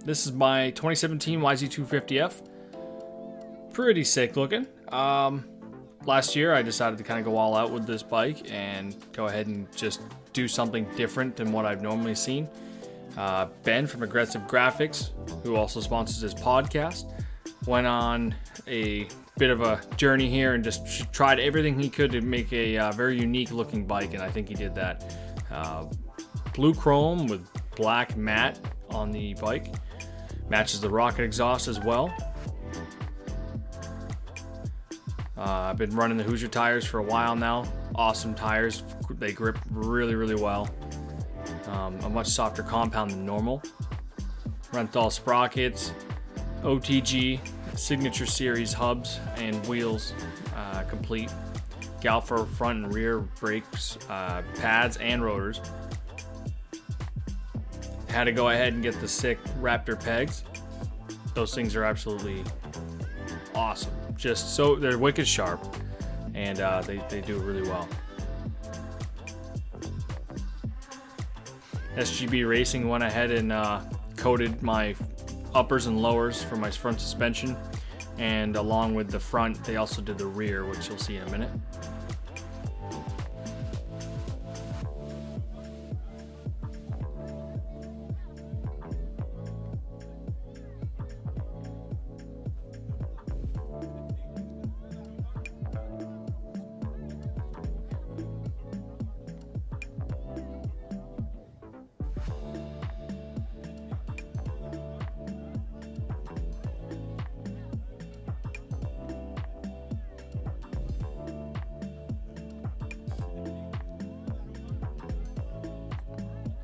This is my 2017 YZ250F. Pretty sick looking. Last year I decided to kind of go all out with this bike and go ahead and just do something different than what I've normally seen. Ben from Aggressive Graphics, who also sponsors this podcast, went on a bit of a journey here and just tried everything he could to make a very unique looking bike, and I think he did that. Blue chrome with black matte on the bike. Matches the rocket exhaust as well. I've been running the Hoosier tires for a while now. Awesome tires. They grip really, really well. A much softer compound than normal. Renthal sprockets, OTG, Signature Series hubs and wheels complete. Galfer front and rear brakes, pads and rotors. Had to go ahead and get the sick Raptor pegs. Those things are absolutely awesome. Just so they're wicked sharp, and they do really well. SGB Racing went ahead and coated my uppers and lowers for my front suspension, and along with the front they also did the rear, which you'll see in a minute.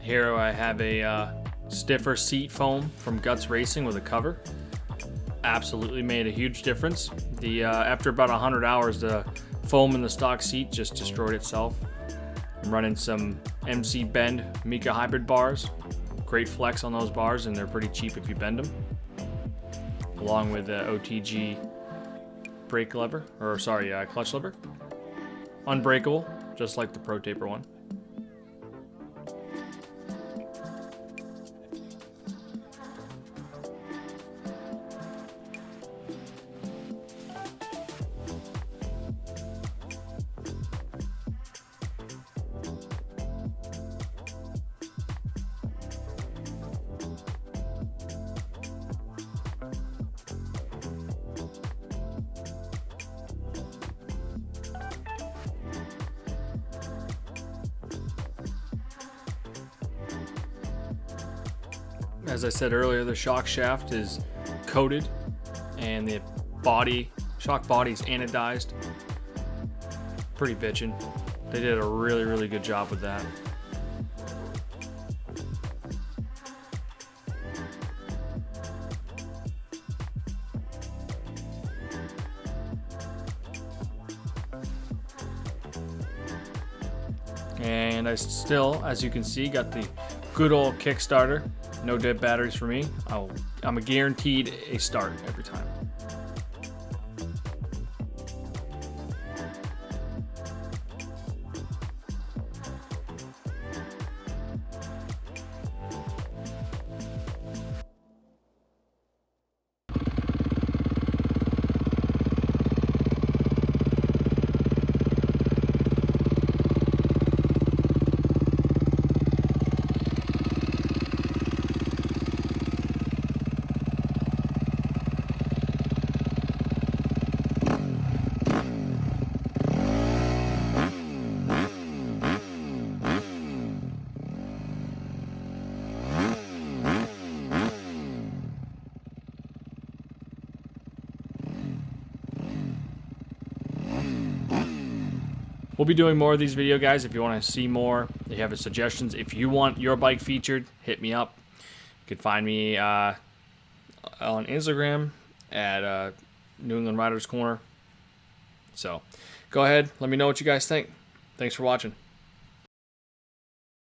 Here I have a stiffer seat foam from Guts Racing with a cover. Absolutely made a huge difference. After about 100 hours, the foam in the stock seat just destroyed itself. I'm running some MC Bend Mika hybrid bars. Great flex on those bars, and they're pretty cheap if you bend them. Along with the OTG brake lever, clutch lever. Unbreakable, just like the Pro Taper one. As I said earlier, the shock shaft is coated and the shock body is anodized. Pretty bitchin'. They did a really, really good job with that. And I still, as you can see, got the good old Kickstarter. No dead batteries for me. I'm a guaranteed a start every time. We'll be doing more of these videos, guys. If you want to see more, if you have suggestions, if you want your bike featured, hit me up. You can find me on Instagram at New England Riders Corner. So go ahead, let me know what you guys think. Thanks for watching.